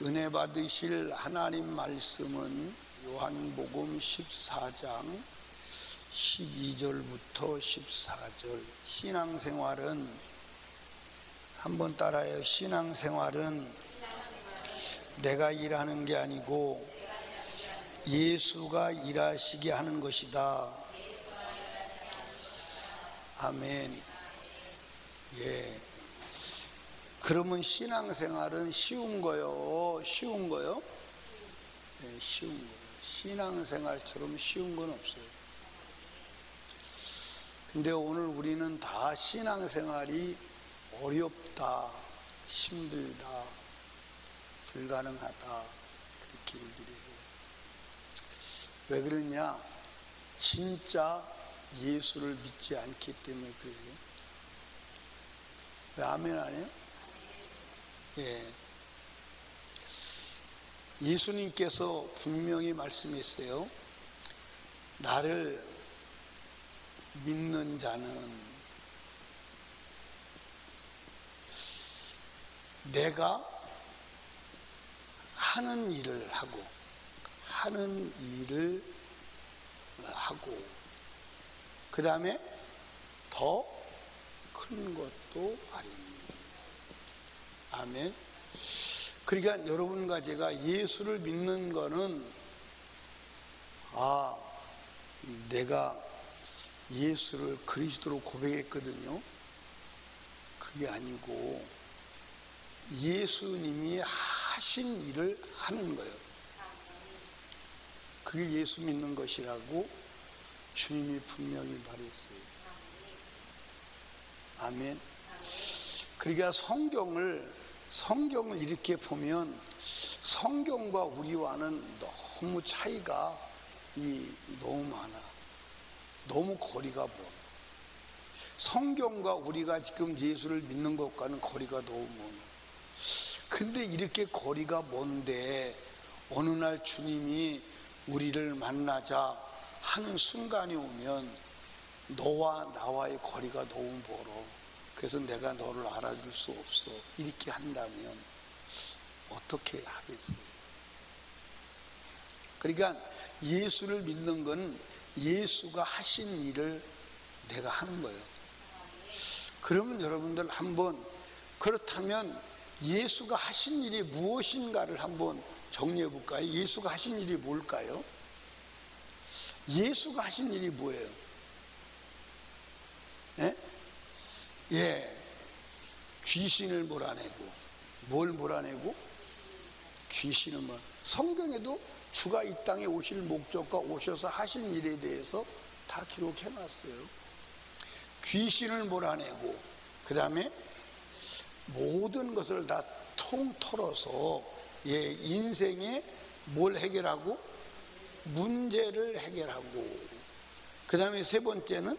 은혜 받으실 하나님 말씀은 요한복음 14장 12절부터 14절. 신앙생활은, 한번 따라해요. 신앙생활은 내가 일하는 게 아니고 예수가 일하시게 하는 것이다. 아멘. 예. 그러면 신앙생활은 쉬운 거요? 쉬운 거요? 네, 쉬운 거요. 신앙생활처럼 쉬운 건 없어요. 근데 오늘 우리는 다 신앙생활이 어렵다, 힘들다, 불가능하다 그렇게 얘기를 해요. 왜 그러냐? 진짜 예수를 믿지 않기 때문에 그래요. 왜 아멘 안 해요? 예. 예수님께서 분명히 말씀했어요. 나를 믿는 자는 내가 하는 일을 하고 그 다음에 더 큰 것도 아니니. 아멘. 그러니까 여러분과 제가 예수를 믿는 거는 내가 예수를 그리스도로 고백했거든요. 그게 아니고 예수님이 하신 일을 하는 거예요. 그게 예수 믿는 것이라고 주님이 분명히 말했어요. 아멘. 그러니까 성경을 이렇게 보면 성경과 우리와는 너무 차이가 너무 많아. 너무 거리가 멀어. 성경과 우리가 지금 예수를 믿는 것과는 거리가 너무 멀어. 근데 이렇게 거리가 먼데 어느 날 주님이 우리를 만나자 하는 순간이 오면 너와 나와의 거리가 너무 멀어. 그래서 내가 너를 알아줄 수 없어. 이렇게 한다면 어떻게 하겠어요? 그러니까 예수를 믿는 건 예수가 하신 일을 내가 하는 거예요. 그러면 여러분들 한번, 그렇다면 예수가 하신 일이 무엇인가를 한번 정리해 볼까요? 예수가 하신 일이 뭘까요? 예수가 하신 일이 뭐예요? 예, 귀신을 몰아내고. 뭘 몰아내고? 귀신을 몰아내고. 성경에도 주가 이 땅에 오실 목적과 오셔서 하신 일에 대해서 다 기록해 놨어요. 귀신을 몰아내고, 그 다음에 모든 것을 다 통틀어서 인생에 뭘 해결하고? 문제를 해결하고, 그 다음에 세 번째는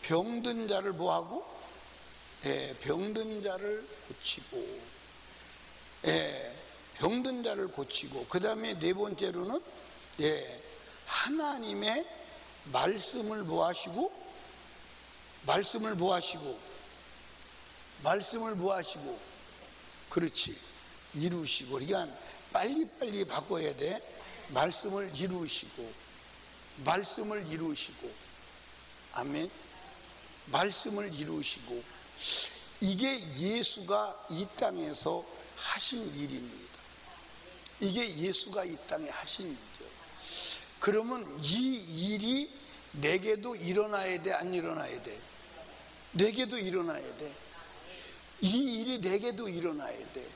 병든 자를 뭐하고? 병든 자를 고치고, 병든 자를 고치고, 그 다음에 네 번째로는 하나님의 말씀을 뭐하시고? 말씀을 뭐하시고? 그렇지, 이루시고. 그러니까 빨리빨리 바꿔야 돼. 말씀을 이루시고. 아멘. 말씀을 이루시고. 이게 예수가 이 땅에서 하신 일입니다. 이게 예수가 이 땅에 하신 일이죠. 그러면 이 일이 내게도 일어나야 돼, 안 일어나야 돼? 내게도 일어나야 돼. 이 일이 내게도 일어나야 돼.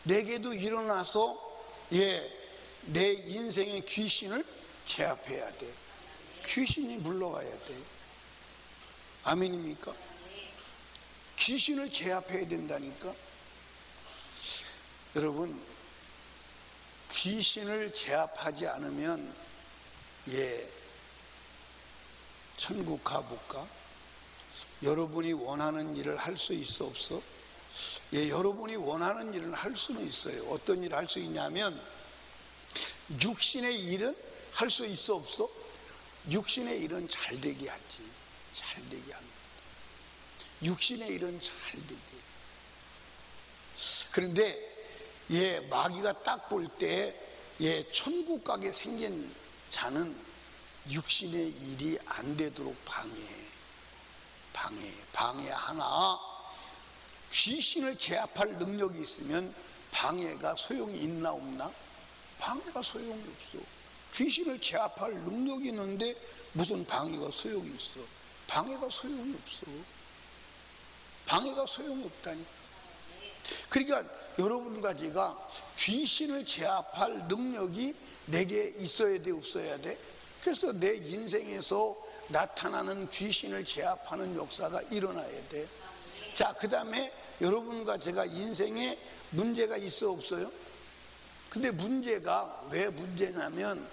내게도 일어나서 내 인생의 귀신을 제압해야 돼. 귀신이 물러가야 돼. 아멘입니까? 귀신을 제압해야 된다니까. 여러분, 귀신을 제압하지 않으면 천국 가볼까? 여러분이 원하는 일을 할 수 있어 없어? 여러분이 원하는 일을 할 수는 있어요. 어떤 일을 할 수 있냐면, 육신의 일은 할 수 있어 없어? 육신의 일은 잘 되게 하지. 잘 되게 합니다. 육신의 일은 잘 되게. 그런데 마귀가 딱 볼 때 천국 가게 생긴 자는 육신의 일이 안 되도록 방해하나 귀신을 제압할 능력이 있으면 방해가 소용이 있나 없나? 방해가 소용이 없어. 귀신을 제압할 능력이 있는데 무슨 방해가 소용이 있어? 방해가 소용이 없어. 방해가 소용이 없다니까. 그러니까 여러분과 제가 귀신을 제압할 능력이 내게 있어야 돼, 없어야 돼? 그래서 내 인생에서 나타나는 귀신을 제압하는 역사가 일어나야 돼. 자, 그 다음에 여러분과 제가 인생에 문제가 있어, 없어요? 근데 문제가 왜 문제냐면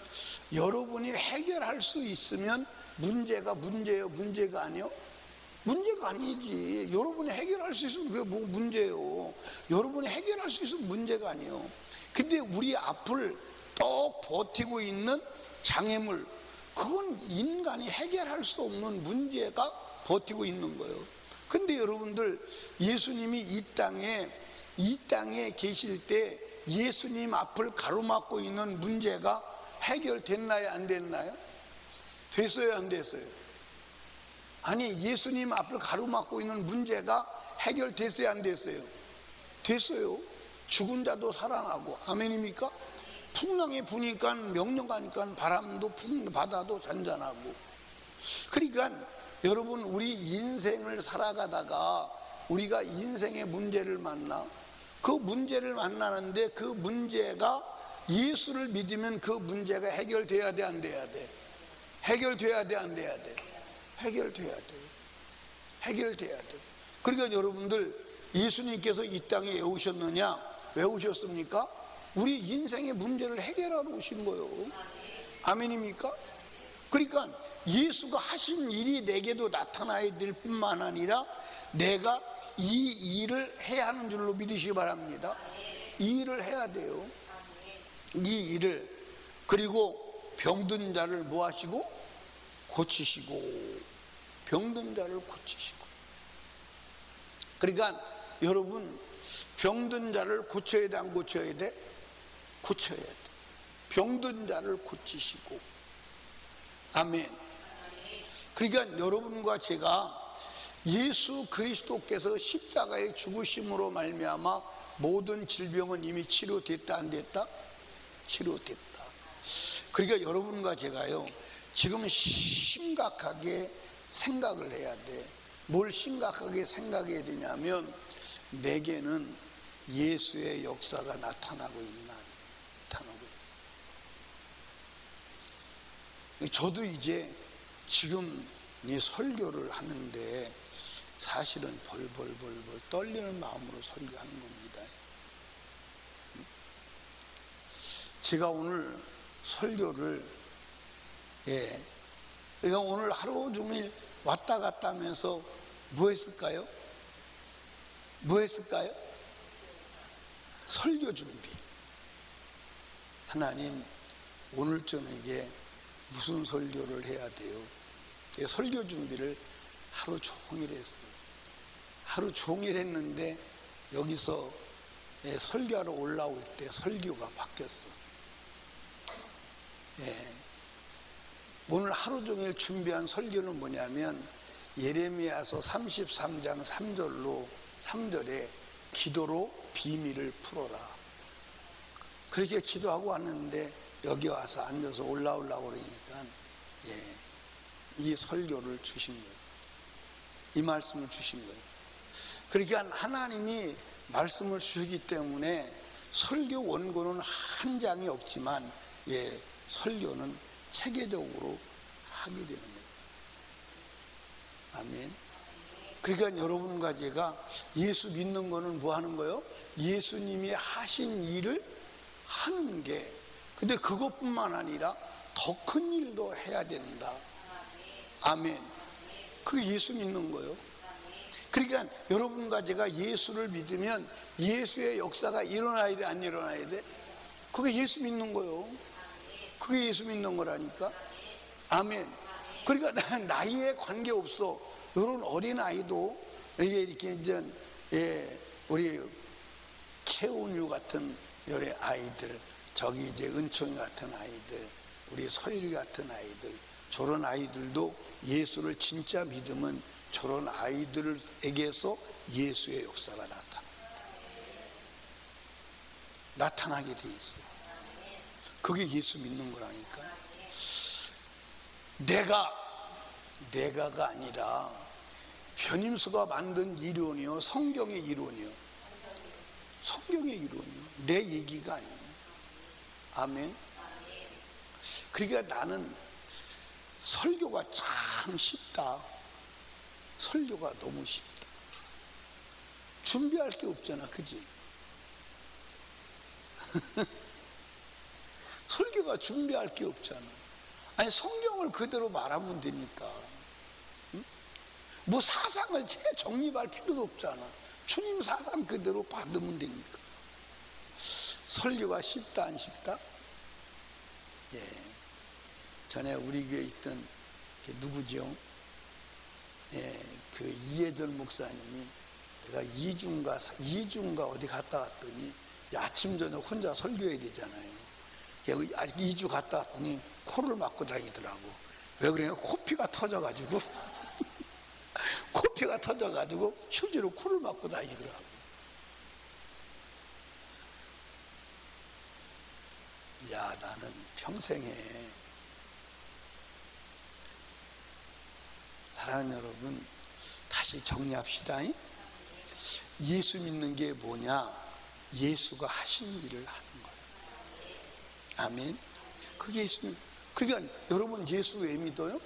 여러분이 해결할 수 있으면 문제가 문제예요, 문제가 아니요? 문제가 아니지. 여러분이 해결할 수 있으면 그게 뭐 문제예요. 여러분이 해결할 수 있으면 문제가 아니에요. 근데 우리 앞을 또 버티고 있는 장애물, 그건 인간이 해결할 수 없는 문제가 버티고 있는 거예요. 근데 여러분들, 예수님이 이 땅에 계실 때 예수님 앞을 가로막고 있는 문제가 해결됐나요, 안 됐나요? 됐어요, 안 됐어요? 아니, 예수님 앞을 가로막고 있는 문제가 해결됐어요, 안 됐어요? 됐어요. 죽은 자도 살아나고. 아멘입니까? 풍랑이 부니까, 명령하니까 바람도 바다도 잔잔하고. 그러니까 여러분, 우리 인생을 살아가다가 우리가 인생의 문제를 만나, 그 문제를 만나는데 그 문제가 예수를 믿으면 그 문제가 해결돼야 돼, 안 돼야 돼? 해결돼야 돼, 안 돼야 돼? 해결돼야 돼. 해결돼야 돼. 그러니까 여러분들, 예수님께서 이 땅에 왜 오셨느냐? 왜 오셨습니까? 우리 인생의 문제를 해결하러 오신 거예요. 아멘입니까? 그러니까 예수가 하신 일이 내게도 나타나야 될 뿐만 아니라 내가 이 일을 해야 하는 줄로 믿으시기 바랍니다. 이 일을 해야 돼요. 이 일을. 그리고 병든 자를 뭐 하시고? 고치시고. 병든 자를 고치시고. 그러니까 여러분, 병든 자를 고쳐야 돼, 안 고쳐야 돼? 고쳐야 돼. 병든 자를 고치시고. 아멘. 그러니까 여러분과 제가 예수 그리스도께서 십자가의 죽으심으로 말미암아 모든 질병은 이미 치료됐다, 안 됐다? 치료됐다. 그러니까 여러분과 제가요, 지금 심각하게 생각을 해야 돼. 뭘 심각하게 생각해야 되냐면, 내게는 예수의 역사가 나타나고 있나, 나타나고 있나. 저도 이제 지금 이 설교를 하는데 사실은 벌벌 떨리는 마음으로 설교하는 겁니다. 제가 오늘 설교를, 제가 오늘 하루 종일 왔다 갔다 하면서 뭐 했을까요? 뭐 했을까요? 설교 준비. 하나님, 오늘 저녁에 무슨 설교를 해야 돼요? 설교 준비를 하루 종일 했어요. 하루 종일 했는데 여기서 설교하러 올라올 때 설교가 바뀌었어. 오늘 하루 종일 준비한 설교는 뭐냐면, 예레미야서 33장 3절에 기도로 비밀을 풀어라. 그렇게 기도하고 왔는데 여기 와서 앉아서 올라오려고 그러니까 이 설교를 주신 거예요. 이 말씀을 주신 거예요. 그러니까 하나님이 말씀을 주시기 때문에 설교 원고는 한 장이 없지만 설교는 체계적으로 하게 되는 거예요. 아멘. 그러니까 여러분과 제가 예수 믿는 거는 뭐 하는 거예요? 예수님이 하신 일을 하는 게. 근데 그것뿐만 아니라 더 큰 일도 해야 된다. 아멘. 그게 예수 믿는 거예요. 그러니까 여러분과 제가 예수를 믿으면 예수의 역사가 일어나야 돼, 안 일어나야 돼? 그게 예수 믿는 거예요. 그게 예수 믿는 거라니까. 아멘. 그러니까 나이에 관계없어. 이런 어린아이도 이렇게 이제 우리 최운유 같은 요래 아이들, 저기 이제 은총이 같은 아이들, 우리 서율이 같은 아이들, 저런 아이들도 예수를 진짜 믿으면 저런 아이들에게서 예수의 역사가 나타나게 돼 있어요. 그게 예수 믿는 거라니까. 내가가 아니라 변임수가 만든 이론이요, 성경의 이론이요. 내 얘기가 아니에요. 아멘. 그러니까 나는 설교가 참 쉽다. 설교가 너무 쉽다. 준비할 게 없잖아, 그지? 설교가 준비할 게 없잖아. 아니, 성경을 그대로 말하면 되니까. 응? 뭐 사상을 정립할 필요도 없잖아. 주님 사상 그대로 받으면 되니까. 설교가 쉽다 안 쉽다? 예. 전에 우리 교회에 있던 누구죠? 예, 그 이혜전 목사님이 내가 이주인가 어디 갔다 왔더니 아침 저녁 혼자 설교해야 되잖아요. 2주 갔다 왔더니 코를 막고 다니더라고. 왜 그래요? 코피가 터져가지고 휴지로 코를 막고 다니더라고. 야, 나는 평생에, 사랑하는 여러분, 다시 정리합시다. 예수 믿는 게 뭐냐? 예수가 하신 일을 하는 거예요. 아멘. 그게 예수님. 그러니까 여러분, 예수 왜 믿어요?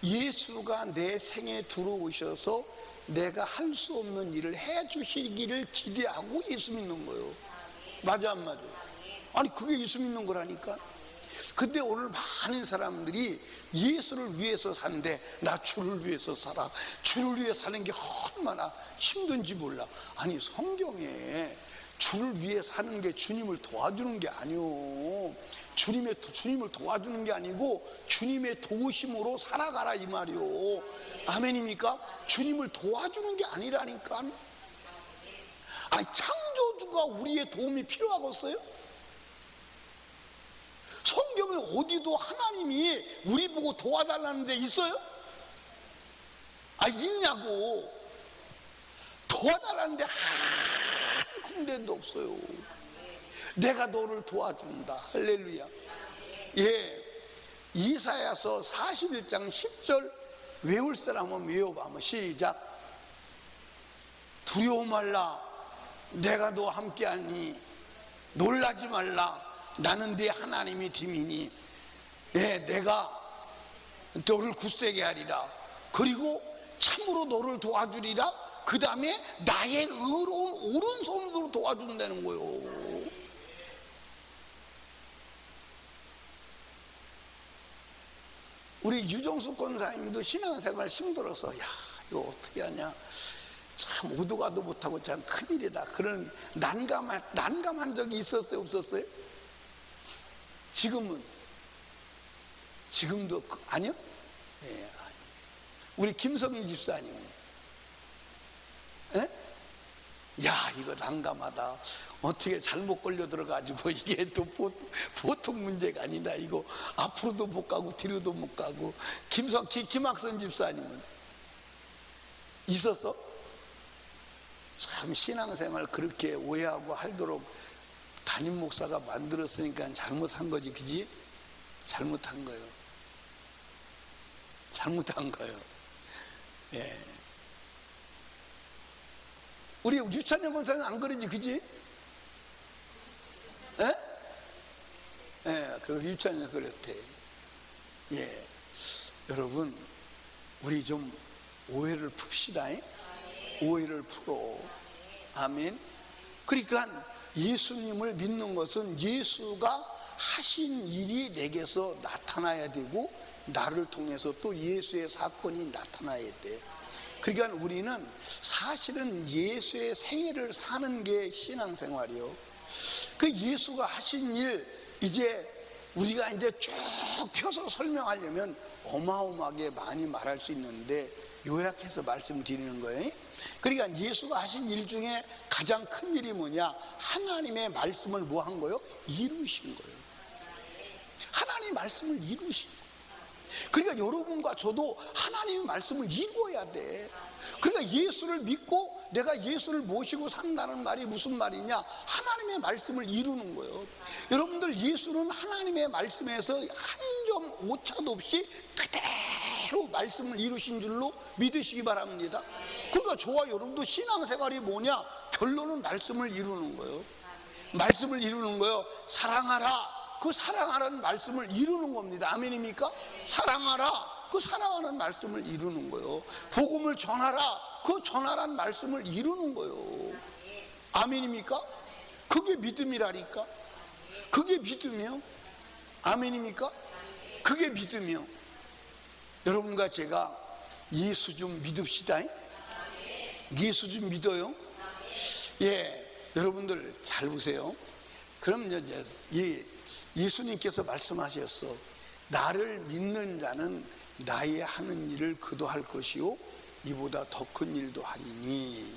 예수가 내 생에 들어오셔서 내가 할 수 없는 일을 해 주시기를 기대하고 예수 믿는 거예요. 맞아 안 맞아? 아니, 그게 예수 믿는 거라니까. 근데 오늘 많은 사람들이 예수를 위해서 사는데, 나 주를 위해서 살아. 주를 위해 사는 게 얼마나 힘든지 몰라. 아니, 성경에 주를 위해 사는 게 주님을 도와주는 게 아니오. 주님을 도와주는 게 아니고 주님의 도우심으로 살아가라, 이 말이오. 아멘입니까? 주님을 도와주는 게 아니라니까. 아니, 창조주가 우리의 도움이 필요하겠어요? 성경에 어디도 하나님이 우리 보고 도와달라는 데 있어요? 아, 있냐고. 도와달라는 데 한 군데도 없어요. 내가 너를 도와준다. 할렐루야. 예, 이사야서 41장 10절 외울 사람은 외워봐. 시작. 두려워 말라. 내가 너와 함께하니 놀라지 말라. 나는 네 하나님이 됨이니, 예, 내가 너를 굳세게 하리라. 그리고 참으로 너를 도와주리라. 그 다음에 나의 의로운 오른손으로 도와준다는 거예요. 우리 유정숙 권사님도 신앙생활 힘들어서, 야, 이거 어떻게 하냐, 참 오도가도 못하고 참 큰일이다, 그런 난감한 적이 있었어요, 없었어요? 지금도 아니요? 예, 아니. 우리 김성희 집사님은, 예? 야, 이거 난감하다. 어떻게 잘못 걸려 들어가지고 이게 또 보통 문제가 아니다. 이거 앞으로도 못 가고 뒤로도 못 가고. 김학선 집사님은 있었어? 참 신앙생활 그렇게 오해하고 할도록 담임 목사가 만들었으니까 잘못한 거지, 그지? 잘못한 거예요. 예. 우리 유찬영 권사는 안 그러지, 그지? 예? 예, 그 유찬영 그랬대. 예. 여러분, 우리 좀 오해를 풉시다. 오해를 풀어. 아멘. 그러니까 예수님을 믿는 것은 예수가 하신 일이 내게서 나타나야 되고, 나를 통해서 또 예수의 사건이 나타나야 돼. 그러니까 우리는 사실은 예수의 생애를 사는 게 신앙생활이요. 그 예수가 하신 일, 이제 우리가 이제 쭉 펴서 설명하려면 어마어마하게 많이 말할 수 있는데 요약해서 말씀드리는 거예요. 그러니까 예수가 하신 일 중에 가장 큰 일이 뭐냐? 하나님의 말씀을 뭐 한 거예요? 이루신 거예요. 하나님의 말씀을 이루신 거예요. 그러니까 여러분과 저도 하나님의 말씀을 이루어야 돼. 그러니까 예수를 믿고 내가 예수를 모시고 산다는 말이 무슨 말이냐? 하나님의 말씀을 이루는 거예요. 여러분들, 예수는 하나님의 말씀에서 한 점 오차도 없이 그대로 말씀을 이루신 줄로 믿으시기 바랍니다. 그러니까 저와 여러분도 신앙생활이 뭐냐? 결론은 말씀을 이루는 거예요. 말씀을 이루는 거예요. 사랑하라. 그 사랑하라는 말씀을 이루는 겁니다. 아멘입니까? 사랑하라. 그 사랑하는 말씀을 이루는 거예요. 복음을 전하라. 그 전하라는 말씀을 이루는 거예요. 아멘입니까? 그게 믿음이라니까. 그게 믿음이요. 아멘입니까? 그게 믿음이요. 여러분과 제가 예수 좀 믿읍시다. 예수 좀 믿어요. 예, 여러분들 잘 보세요. 그럼 이제 예수님께서 말씀하셨어. 나를 믿는 자는 나의 하는 일을 그도 할 것이요 이보다 더 큰 일도 하리니.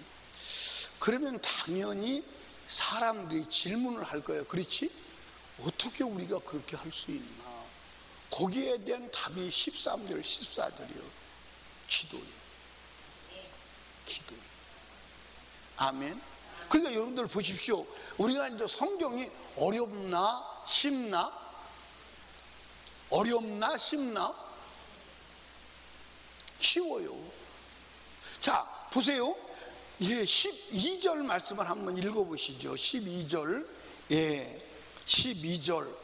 그러면 당연히 사람들이 질문을 할 거예요. 그렇지? 어떻게 우리가 그렇게 할 수 있나? 거기에 대한 답이 13절 14절이요 기도요. 기도요. 아멘. 그러니까 여러분들 보십시오. 우리가 이제 성경이 어렵나 쉽나? 어렵나 쉽나? 쉬워요. 자, 보세요. 예, 12절 말씀을 한번 읽어보시죠. 12절. 예, 12절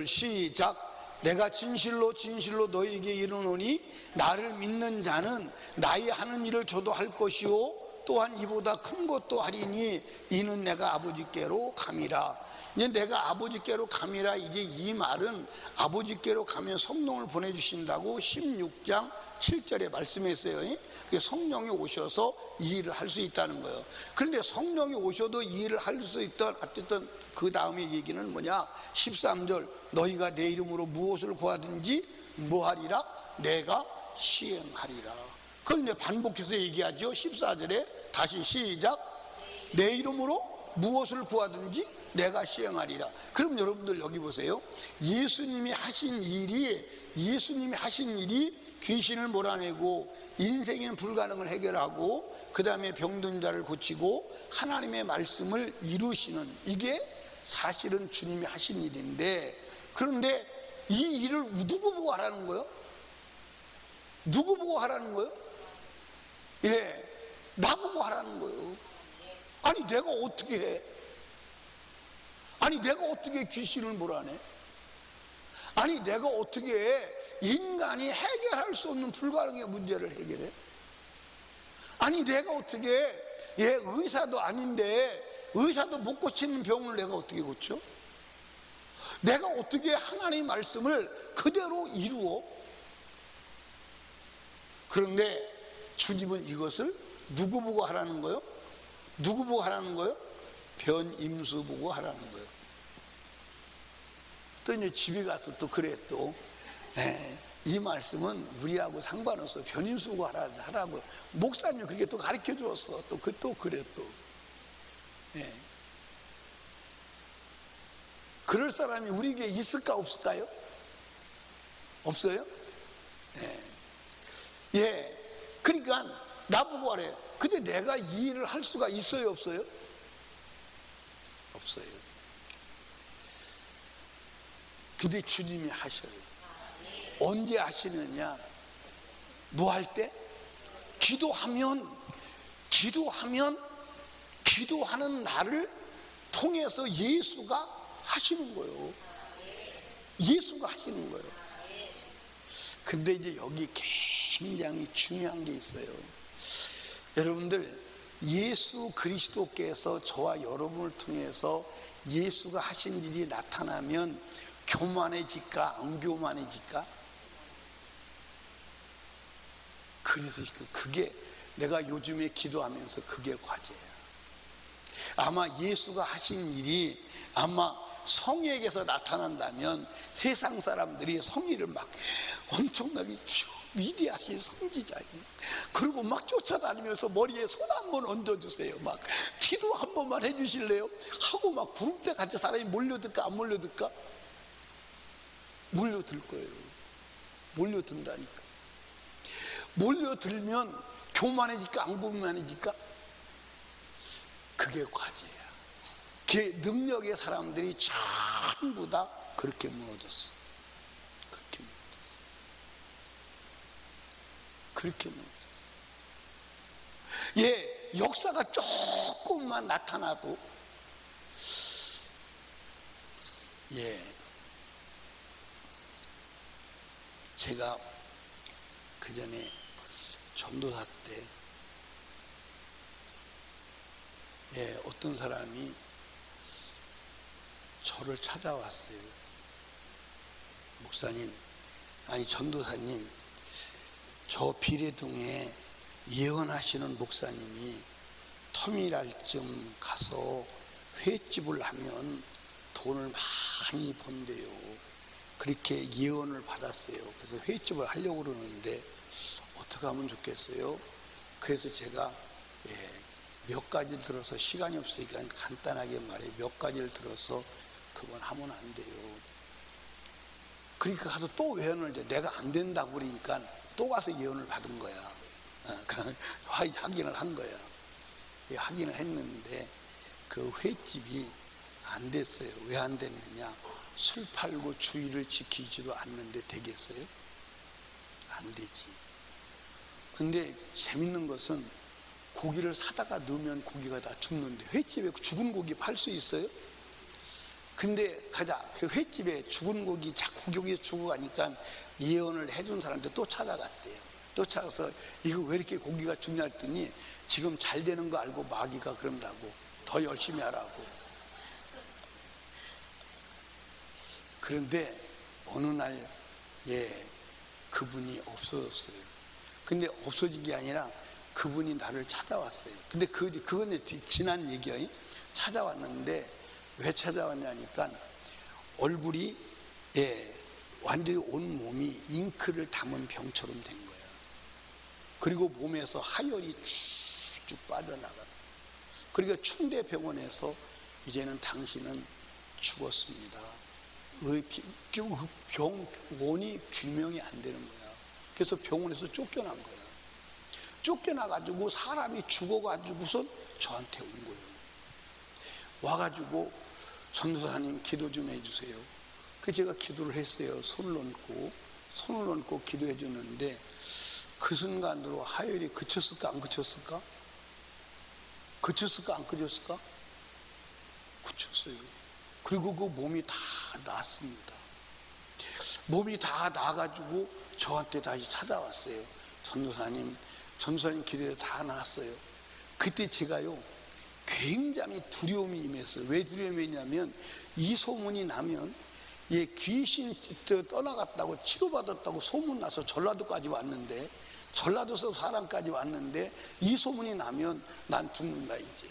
시작. 내가 진실로 진실로 너희에게 이르노니 나를 믿는 자는 나의 하는 일을 저도 할 것이요 또한 이보다 큰 것도 하리니 이는 내가 아버지께로 감이라. 이제 내가 아버지께로 감이라. 이제 이 말은 아버지께로 가면 성령을 보내주신다고 16장 7절에 말씀했어요. 성령이 오셔서 이 일을 할 수 있다는 거예요. 그런데 성령이 오셔도 이 일을 할 수 있던 어쨌든 그 다음에 얘기는 뭐냐? 13절 너희가 내 이름으로 무엇을 구하든지 뭐하리라? 내가 시행하리라. 그걸 이제 반복해서 얘기하죠. 14절에 다시 시작. 내 이름으로 무엇을 구하든지 내가 시행하리라. 그럼 여러분들 여기 보세요. 예수님이 하신 일이 귀신을 몰아내고 인생의 불가능을 해결하고 그 다음에 병든 자를 고치고 하나님의 말씀을 이루시는, 이게 사실은 주님이 하신 일인데, 그런데 이 일을 누구 보고 하라는 거예요? 누구 보고 하라는 거예요? 예, 나보고 하라는 거예요. 아니 내가 어떻게 해? 아니 내가 어떻게 귀신을 몰아내? 아니 내가 어떻게 인간이 해결할 수 없는 불가능의 문제를 해결해? 아니 내가 어떻게 의사도 아닌데 의사도 못 고치는 병을 내가 어떻게 고쳐? 내가 어떻게 하나님의 말씀을 그대로 이루어? 그런데 주님은 이것을 누구 보고 하라는 거예요? 누구 보고 하라는 거예요? 변임수 보고 하라는 거예요. 또 이제 집에 가서 또 그래 또 이 말씀은 우리하고 상관없어. 변임수 보고 하라고 목사님 그렇게 또 가르쳐 주었어. 또 그래 또. 그럴 사람이 우리에게 있을까 없을까요? 없어요? 예. 그러니까 나보고 하래. 근데 내가 이 일을 할 수가 있어요 없어요? 없어요. 근데 주님이 하셔요. 언제 하시느냐? 뭐 할 때? 기도하면 기도하는 나를 통해서 예수가 하시는 거예요. 예수가 하시는 거예요. 근데 이제 여기 굉장히 중요한 게 있어요. 여러분들, 예수 그리스도께서 저와 여러분을 통해서 예수가 하신 일이 나타나면 교만해질까 안 교만해질까? 그래서 그게 내가 요즘에 기도하면서 그게 과제야. 아마 예수가 하신 일이 아마 성에게서 나타난다면 세상 사람들이 성의를 막 엄청나게 위대하신 선지자예요. 그리고 막 쫓아다니면서 머리에 손 한번 얹어주세요. 막 기도 한 번만 해주실래요? 하고 막 구름대 같이 사람이 몰려들까 안 몰려들까? 몰려들 거예요. 몰려든다니까. 몰려들면 교만해질까 안 교만해질까? 그게 과제야. 그 능력의 사람들이 전부 다 그렇게 무너졌어. 그렇게 무너졌어. 그렇게 무너졌어. 예, 역사가 조금만 나타나도 제가 그 전에 전도사 때 어떤 사람이 저를 찾아왔어요. 목사님, 아니 전도사님, 저 비례동에 예언하시는 목사님이 터미랄쯤 가서 횟집을 하면 돈을 많이 번대요. 그렇게 예언을 받았어요. 그래서 횟집을 하려고 그러는데 어떻게 하면 좋겠어요? 그래서 제가 몇 가지를 들어서, 시간이 없으니까 간단하게 말해, 몇 가지를 들어서 그건 하면 안 돼요. 그러니까 가서 또 예언을, 내가 안 된다고 그러니까 또 가서 예언을 받은 거야. 확인을 한 거야. 확인을 했는데 그 횟집이 안 됐어요. 왜 안 됐느냐? 술 팔고 주의를 지키지도 않는데 되겠어요? 안 되지. 근데 재밌는 것은 고기를 사다가 넣으면 고기가 다 죽는데 횟집에 죽은 고기 팔 수 있어요? 근데 가자, 그 횟집에 죽은 고기 자꾸 고기에 죽어가니까 예언을 해준 사람들 또 찾아갔대요. 또 찾아서 이거 왜 이렇게 고기가 죽냐 했더니 지금 잘 되는 거 알고 마귀가 그런다고, 더 열심히 하라고. 그런데 어느 날 그분이 없어졌어요. 근데 없어진 게 아니라 그분이 나를 찾아왔어요. 근데 그건 지난 얘기예요. 찾아왔는데 왜 찾아왔냐니까 얼굴이 완전히 온 몸이 잉크를 담은 병처럼 된 거예요. 그리고 몸에서 하열이 쭉쭉 빠져나가요. 그러니까 충대병원에서 이제는 당신은 죽었습니다. 병원이 규명이 안 되는 거야. 그래서 병원에서 쫓겨난 거야. 쫓겨나가지고 사람이 죽어가지고선 저한테 온 거예요. 와가지고 전도사님 기도 좀 해주세요. 그래서 제가 기도를 했어요. 손을 얹고 기도해 주는데 그 순간으로 하열이 그쳤을까 안 그쳤을까? 그쳤을까 안 그쳤을까? 그쳤어요. 그리고 그 몸이 다 나았습니다. 몸이 다 나가지고 저한테 다시 찾아왔어요. 전도사님 기도에 다 나았어요. 그때 제가요 굉장히 두려움이 임했어요. 왜 두려움이 있냐면 이 소문이 나면 귀신 떠나갔다고 치료받았다고 소문나서 전라도까지 왔는데, 전라도에서 사람까지 왔는데 이 소문이 나면 난 죽는다 이제.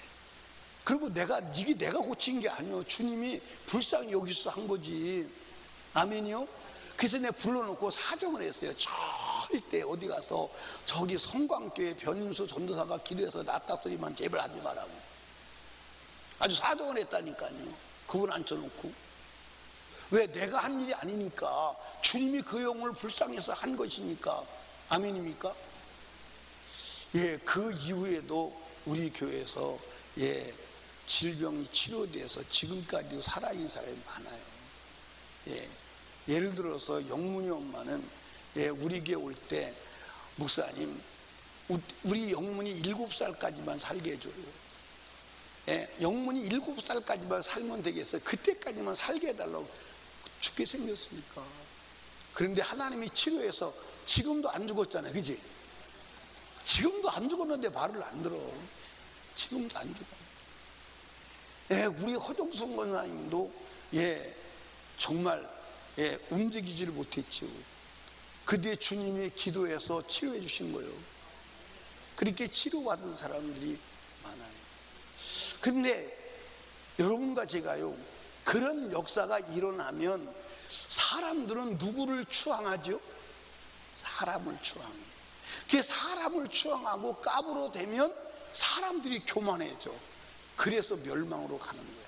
그리고 이게 내가 고친 게 아니요, 주님이 불쌍히 여기서 한 거지. 아멘이요? 그래서 내가 불러놓고 사정을 했어요. 절대 어디 가서 저기 성광교회 변인수 전도사가 기도해서 낫다 소리만 제발 하지 말라고 아주 사정을 했다니까요. 그분 앉혀놓고. 왜? 내가 한 일이 아니니까, 주님이 그 영혼을 불쌍해서 한 것이니까. 아멘입니까? 그 이후에도 우리 교회에서 질병이 치료돼서 지금까지도 살아있는 사람이 많아요. 예를 들어서 영문이 엄마는 우리 교회 올 때 목사님 우리 영문이 7살까지만 살게 해줘요. 영문이 7살까지만 살면 되겠어요. 그때까지만 살게 해달라고. 죽게 생겼으니까. 그런데 하나님이 치료해서 지금도 안 죽었잖아요. 그지? 지금도 안 죽었는데 말을 안 들어. 지금도 안 죽어. 우리 허정순 권사님도 정말 움직이지를 못했죠. 그 뒤에 주님이 기도해서 치료해 주신 거예요. 그렇게 치료받은 사람들이 많아요. 근데 여러분과 제가요, 그런 역사가 일어나면 사람들은 누구를 추앙하죠? 사람을 추앙해. 그게 사람을 추앙하고 까불어 대면 사람들이 교만해져. 그래서 멸망으로 가는 거야.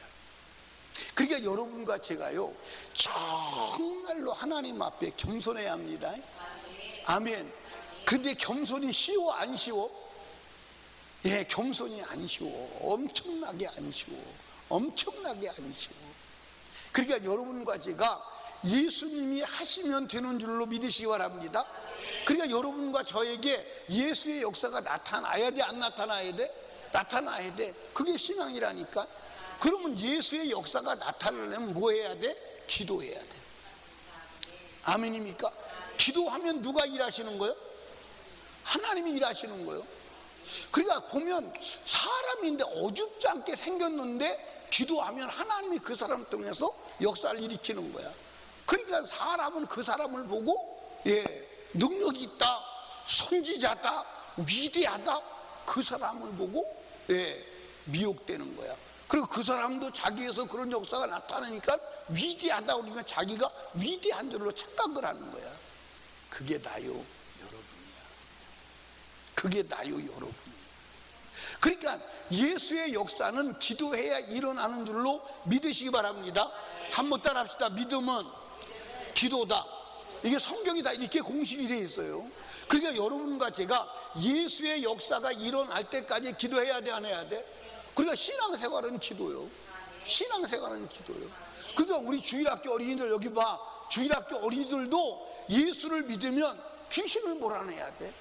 그러니까 여러분과 제가요, 정말로 하나님 앞에 겸손해야 합니다. 아멘. 근데 겸손이 쉬워 안 쉬워? 예, 겸손이 안 쉬워. 엄청나게 안 쉬워. 엄청나게 안 쉬워. 그러니까 여러분과 제가 예수님이 하시면 되는 줄로 믿으시기 바랍니다. 그러니까 여러분과 저에게 예수의 역사가 나타나야 돼, 안 나타나야 돼? 나타나야 돼. 그게 신앙이라니까. 그러면 예수의 역사가 나타나려면 뭐 해야 돼? 기도해야 돼. 아멘입니까? 기도하면 누가 일하시는 거예요? 하나님이 일하시는 거예요. 그러니까 보면 사람인데 어줍지 않게 생겼는데 기도하면 하나님이 그 사람 통해서 역사를 일으키는 거야. 그러니까 사람은 그 사람을 보고 능력이 있다, 선지자다, 위대하다, 그 사람을 보고 미혹되는 거야. 그리고 그 사람도 자기에서 그런 역사가 나타나니까 위대하다, 그러니까 자기가 위대한 줄로 착각을 하는 거야. 그게 나요, 여러분이야. 그게 나요, 여러분이야. 그러니까 예수의 역사는 기도해야 일어나는 줄로 믿으시기 바랍니다. 한번 따라합시다. 믿음은 기도다. 이게 성경이 다 이렇게 공식이 되어 있어요. 그러니까 여러분과 제가 예수의 역사가 일어날 때까지 기도해야 돼, 안 해야 돼? 그러니까 신앙생활은 기도요. 신앙생활은 기도요. 그러니까 우리 주일학교 어린이들 여기 봐. 주일학교 어린이들도 예수를 믿으면 귀신을 몰아내야 돼.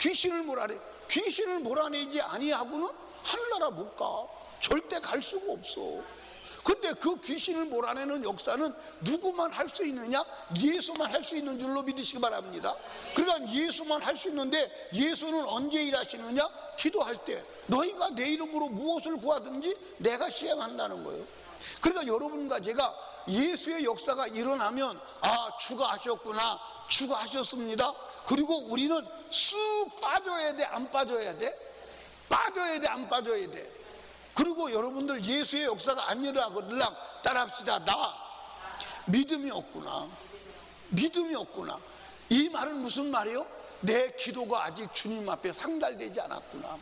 귀신을 몰아내. 귀신을 몰아내지 아니하고는 하늘나라 못 가. 절대 갈 수가 없어. 근데 그 귀신을 몰아내는 역사는 누구만 할 수 있느냐? 예수만 할 수 있는 줄로 믿으시기 바랍니다. 그러니까 예수만 할 수 있는데 예수는 언제 일하시느냐? 기도할 때. 너희가 내 이름으로 무엇을 구하든지 내가 시행한다는 거예요. 그러니까 여러분과 제가 예수의 역사가 일어나면 주가 하셨구나, 주가 하셨습니다. 그리고 우리는 쑥 빠져야 돼, 안 빠져야 돼? 빠져야 돼, 안 빠져야 돼? 그리고 여러분들 예수의 역사가 안 일어나거든. 따라합시다. 나 믿음이 없구나. 믿음이 없구나. 이 말은 무슨 말이에요? 내 기도가 아직 주님 앞에 상달되지 않았구나.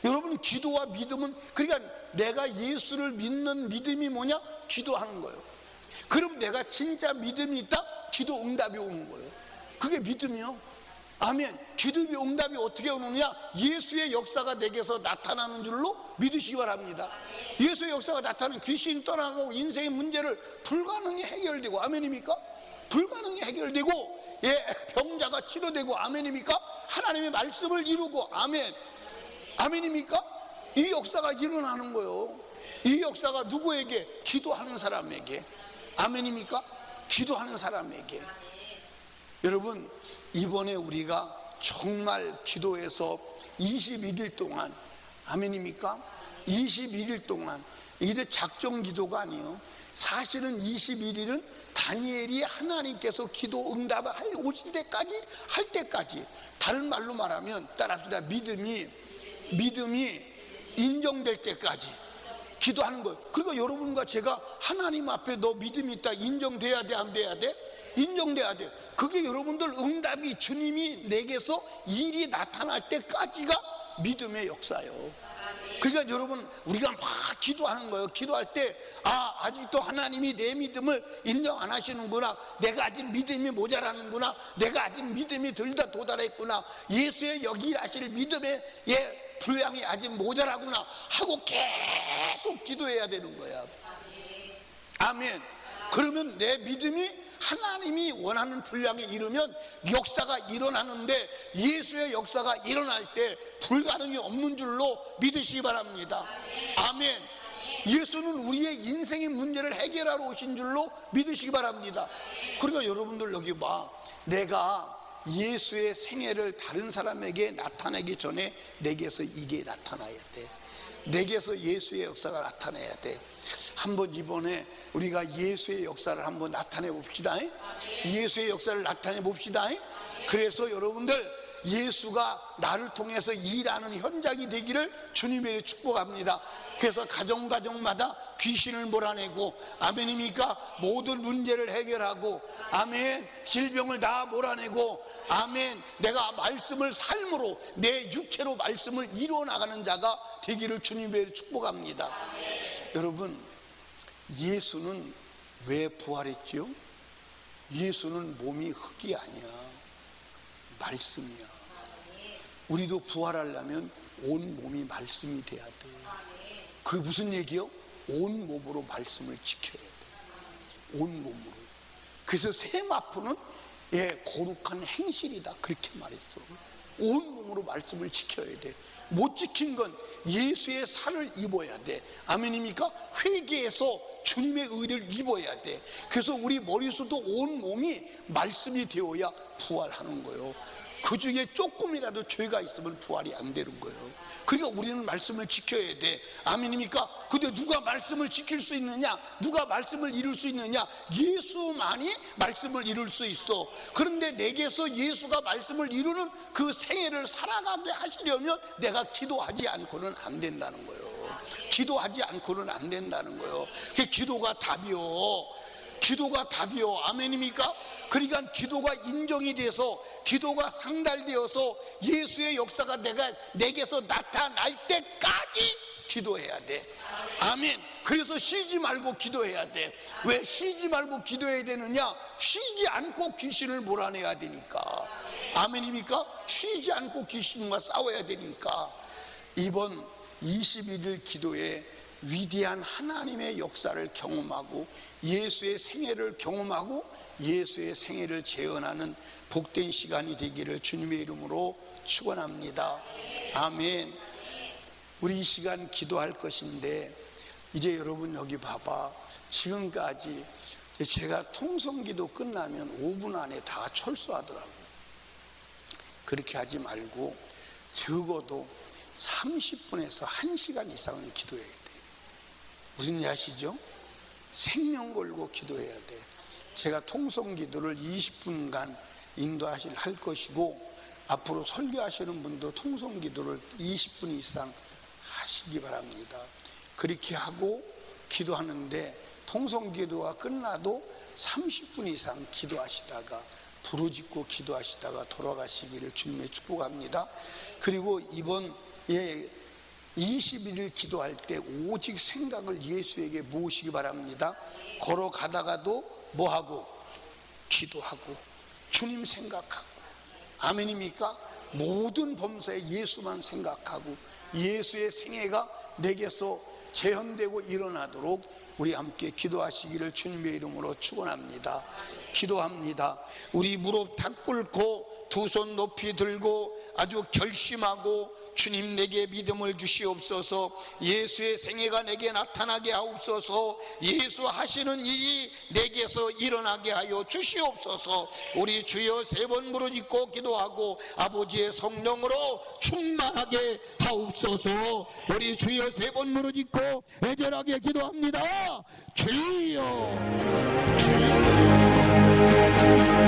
여러분, 기도와 믿음은, 그러니까 내가 예수를 믿는 믿음이 뭐냐? 기도하는 거예요. 그럼 내가 진짜 믿음이 있다? 기도 응답이 오는 거예요. 그게 믿음이요. 아멘. 기도의 응답이 어떻게 오느냐? 예수의 역사가 내게서 나타나는 줄로 믿으시기 바랍니다. 예수의 역사가 나타나면 귀신이 떠나가고 인생의 문제를 불가능히 해결되고, 아멘입니까? 불가능히 해결되고, 병자가 치료되고, 아멘입니까? 하나님의 말씀을 이루고, 아멘. 아멘입니까? 이 역사가 일어나는 거예요. 이 역사가 누구에게? 기도하는 사람에게. 아멘입니까? 기도하는 사람에게. 여러분, 이번에 우리가 정말 기도해서 21일 동안, 아멘입니까? 21일 동안, 이게 작정 기도가 아니에요. 사실은 21일은 다니엘이 하나님께서 기도 응답을 오실 때까지, 할 때까지, 다른 말로 말하면 따라합시다. 믿음이 인정될 때까지 기도하는 거예요. 그러니까 여러분과 제가 하나님 앞에 너 믿음이 있다, 인정돼야 돼, 안 돼야 돼? 인정돼야 돼. 그게 여러분들 응답이, 주님이 내게서 일이 나타날 때까지가 믿음의 역사예요. 그러니까 여러분, 우리가 막 기도하는 거예요. 기도할 때 아직도 하나님이 내 믿음을 인정 안 하시는구나, 내가 아직 믿음이 모자라는구나, 내가 아직 믿음이 덜 다 도달했구나, 예수의 여기 하실 믿음의 분량이 아직 모자라구나 하고 계속 기도해야 되는 거야. 아멘. 그러면 내 믿음이 하나님이 원하는 분량에 이르면 역사가 일어나는데, 예수의 역사가 일어날 때 불가능이 없는 줄로 믿으시기 바랍니다. 아멘. 예수는 우리의 인생의 문제를 해결하러 오신 줄로 믿으시기 바랍니다. 그러니까 여러분들 여기 봐. 내가 예수의 생애를 다른 사람에게 나타내기 전에 내게서 이게 나타나야 돼. 내게서 예수의 역사가 나타나야 돼. 한번 이번에 우리가 예수의 역사를 한번 나타내 봅시다. 예수의 역사를 나타내 봅시다. 그래서 여러분들 예수가 나를 통해서 일하는 현장이 되기를 주님의 축복합니다. 그래서 가정마다 귀신을 몰아내고, 아멘입니까? 모든 문제를 해결하고, 아멘, 질병을 다 몰아내고, 아멘, 내가 말씀을 삶으로, 내 육체로 말씀을 이루어나가는 자가 되기를 주님의 축복합니다. 여러분, 예수는 왜 부활했죠? 예수는 몸이 흙이 아니야, 말씀이야. 우리도 부활하려면 온 몸이 말씀이 돼야 돼. 그게 무슨 얘기요? 온 몸으로 말씀을 지켜야 돼. 온 몸으로. 그래서 세마포는 거룩한 행실이다, 그렇게 말했어. 온 몸으로 말씀을 지켜야 돼. 못 지킨 건 예수의 살을 입어야 돼. 아멘입니까? 회개해서 주님의 의를 입어야 돼. 그래서 우리 머릿속도 온 몸이 말씀이 되어야 부활하는 거예요. 그 중에 조금이라도 죄가 있으면 부활이 안 되는 거예요. 그러니까 우리는 말씀을 지켜야 돼. 아멘입니까? 근데 누가 말씀을 지킬 수 있느냐? 누가 말씀을 이룰 수 있느냐? 예수만이 말씀을 이룰 수 있어. 그런데 내게서 예수가 말씀을 이루는 그 생애를 살아가게 하시려면 내가 기도하지 않고는 안 된다는 거예요. 기도하지 않고는 안 된다는 거예요. 그 기도가 답이요. 기도가 답이요. 아멘입니까? 그러니까 기도가 인정이 돼서, 기도가 상달되어서 예수의 역사가 내게서 나타날 때까지 기도해야 돼. 아멘. 그래서 쉬지 말고 기도해야 돼. 왜 쉬지 말고 기도해야 되느냐? 쉬지 않고 귀신을 몰아내야 되니까. 아멘입니까? 쉬지 않고 귀신과 싸워야 되니까. 이번 21일 기도에 위대한 하나님의 역사를 경험하고, 예수의 생애를 경험하고, 예수의 생애를 재현하는 복된 시간이 되기를 주님의 이름으로 축원합니다. 아멘. 우리 이 시간 기도할 것인데, 이제 여러분 여기 봐봐. 지금까지 제가 통성기도 끝나면 5분 안에 다 철수하더라고요. 그렇게 하지 말고 적어도 30분에서 1시간 이상은 기도해야 돼. 무슨 일 아시죠? 생명 걸고 기도해야 돼. 제가 통성기도를 20분간 할 것이고, 앞으로 설교하시는 분도 통성기도를 20분 이상 하시기 바랍니다. 그렇게 하고 기도하는데, 통성기도가 끝나도 30분 이상 기도하시다가, 부르짖고 기도하시다가 돌아가시기를 주님의 축복합니다. 그리고 이번 21일 기도할 때 오직 생각을 예수에게 모으시기 바랍니다. 걸어가다가도 뭐하고? 기도하고 주님 생각하고. 아멘입니까? 모든 범사에 예수만 생각하고 예수의 생애가 내게서 재현되고 일어나도록 우리 함께 기도하시기를 주님의 이름으로 축원합니다. 기도합니다. 우리 무릎 다 꿇고 두 손 높이 들고 아주 결심하고, 주님 내게 믿음을 주시옵소서. 예수의 생애가 내게 나타나게 하옵소서. 예수 하시는 일이 내게서 일어나게 하여 주시옵소서. 우리 주여 3번 무릎짓고 기도하고 아버지의 성령으로 충만하게 하옵소서. 우리 주여 3번 무릎짓고 애절하게 기도합니다. 주여, 주여, 주여.